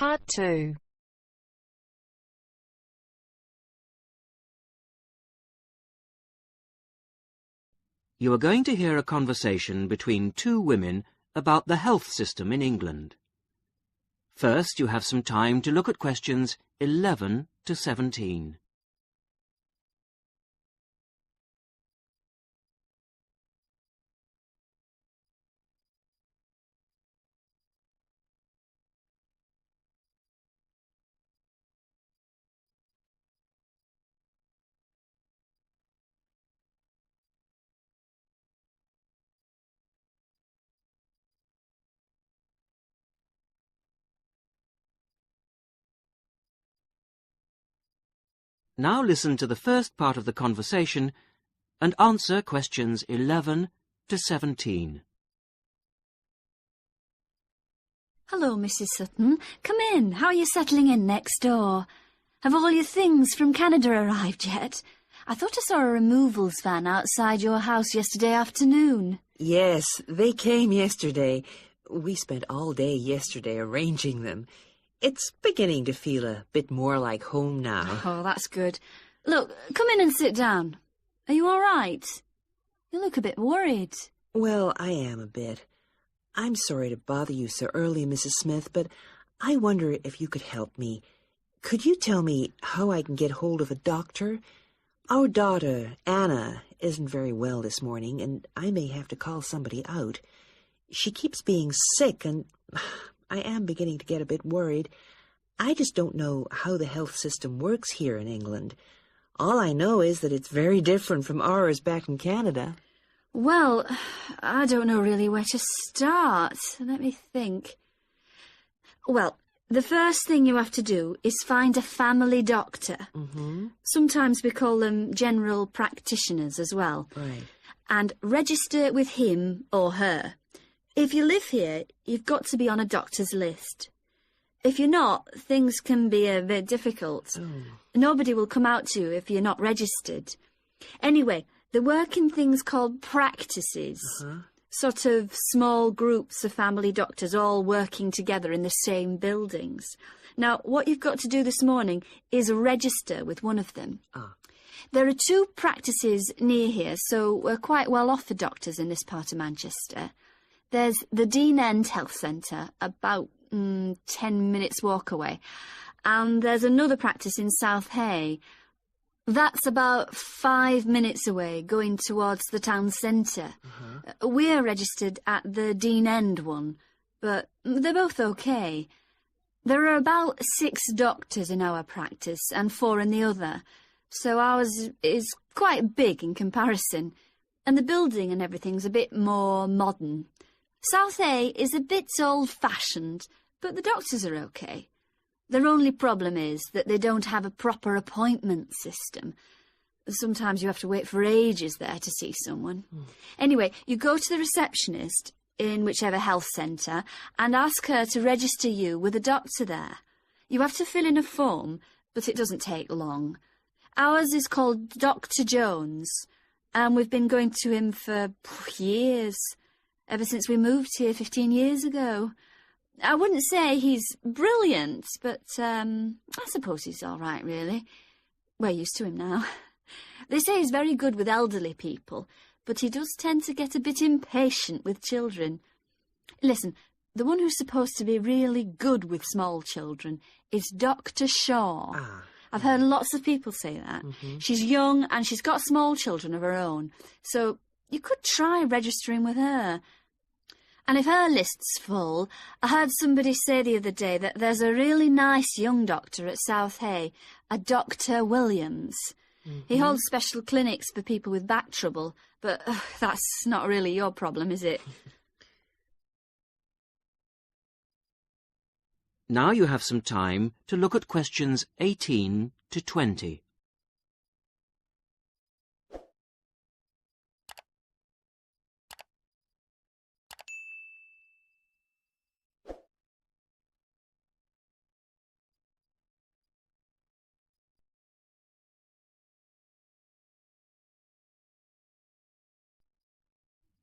Part 2. You are going to hear a conversation between two women about the health system in England. First, you have some time to look at questions 11 to 17. Now listen to the first part of the conversation and answer questions 11 to 17. Hello, Mrs. Sutton. Come in. How are you settling in next door? Have all your things from Canada arrived yet? I thought I saw a removals van outside your house yesterday afternoon. Yes, they came yesterday. We spent all day yesterday arranging them. It's beginning to feel a bit more like home now. Oh, that's good. Look, come in and sit down. Are you all right? You look a bit worried. Well, I am a bit. I'm sorry to bother you so early, Mrs. Smith, but I wonder if you could help me. Could you tell me how I can get hold of a doctor? Our daughter, Anna, isn't very well this morning, and I may have to call somebody out. She keeps being sick, and I am beginning to get a bit worried. I just don't know how the health system works here in England. All I know is that it's very different from ours back in Canada. Well, I don't know really where to start. Let me think. Well, the first thing you have to do is find a family doctor. Mm-hmm. Sometimes we call them general practitioners as well. Right. And register with him or her. If you live here, you've got to be on a doctor's list. If you're not, things can be a bit difficult. Oh. Nobody will come out to you if you're not registered. Anyway, they work in things called practices. Sort of small groups of family doctors all working together in the same buildings. Now, what you've got to do this morning is register with one of them. There are 2 practices near here, so we're quite well off for doctors in this part of Manchester. There's the Dean End Health Centre, about 10 minutes walk away. And there's another practice in South Hay. That's about 5 minutes away, going towards the town centre. We're registered at the Dean End one, but they're both okay. There are about 6 doctors in our practice and 4 in the other, so ours is quite big in comparison, and the building and everything's a bit more modern. South A is a bit old-fashioned, but the doctors are okay. Their only problem is that they don't have a proper appointment system. Sometimes you have to wait for ages there to see someone. Anyway, you go to the receptionist in whichever health centre and ask her to register you with a doctor there. You have to fill in a form, but it doesn't take long. Ours is called Dr. Jones, and we've been going to him for years. Ever since we moved here 15 years ago. I wouldn't say he's brilliant, but I suppose he's all right, really. We're used to him now. They say he's very good with elderly people, but he does tend to get a bit impatient with children. Listen, the one who's supposed to be really good with small children is Dr. Shaw. I've heard lots of people say that. She's young and she's got small children of her own, so you could try registering with her. And if her list's full, I heard somebody say the other day that there's a really nice young doctor at South Hay, a Dr. Williams. He holds special clinics for people with back trouble, but that's not really your problem, is it? Now you have some time to look at questions 18 to 20.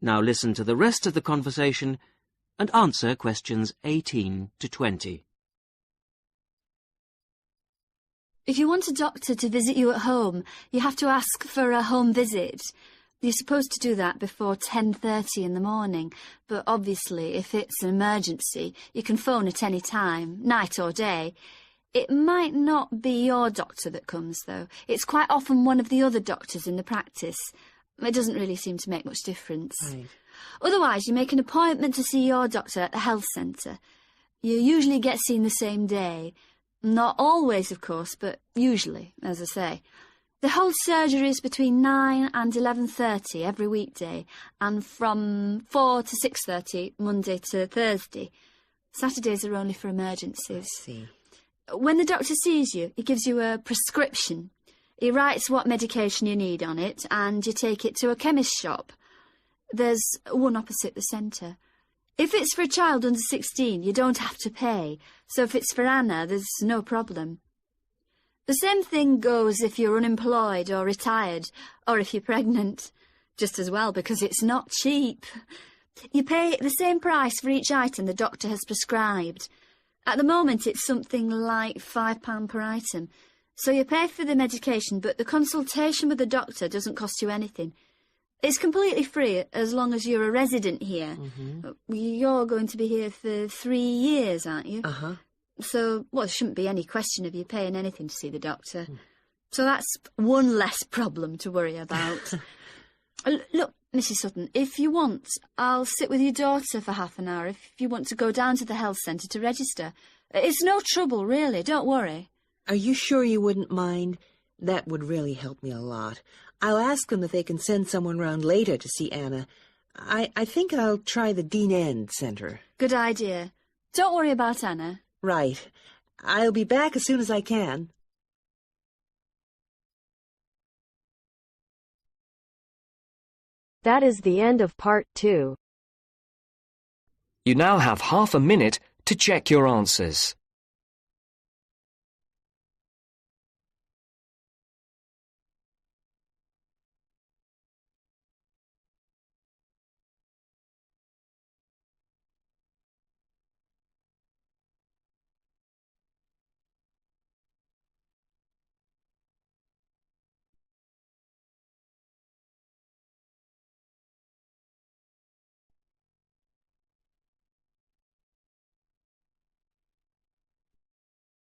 Now listen to the rest of the conversation and answer questions 18 to 20. If you want a doctor to visit you at home, you have to ask for a home visit. You're supposed to do that before 10:30 in the morning, but obviously if it's an emergency, you can phone at any time, night or day. It might not be your doctor that comes, though. It's quite often one of the other doctors in the practice. It doesn't really seem to make much difference. Right. Otherwise, you make an appointment to see your doctor at the health centre. You usually get seen the same day. Not always, of course, but usually, as I say. They hold surgeries between 9 and 11:30 every weekday, and from 4 to 6:30 Monday to Thursday. Saturdays are only for emergencies. I see. When the doctor sees you, he gives you a prescription. He writes what medication you need on it, and you take it to a chemist's shop. There's one opposite the centre. If it's for a child under 16, you don't have to pay, so if it's for Anna, there's no problem. The same thing goes if you're unemployed or retired, or if you're pregnant. Just as well, because it's not cheap. You pay the same price for each item the doctor has prescribed. At the moment, it's something like £5 per item. So you pay for the medication, but the consultation with the doctor doesn't cost you anything. It's completely free as long as you're a resident here. Mm-hmm. You're going to be here for 3 years, aren't you? Uh-huh. So, well, there shouldn't be any question of you paying anything to see the doctor. So that's one less problem to worry about. Look, Mrs. Sutton, if you want, I'll sit with your daughter for half an hour if you want to go down to the health centre to register. It's no trouble, really, don't worry. Are you sure you wouldn't mind? That would really help me a lot. I'll ask them if they can send someone round later to see Anna. I think I'll try the Dean End Centre. Good idea. Don't worry about Anna. Right. I'll be back as soon as I can. That is the end of part 2. You now have half a minute to check your answers.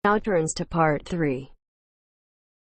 Now turns to part 3.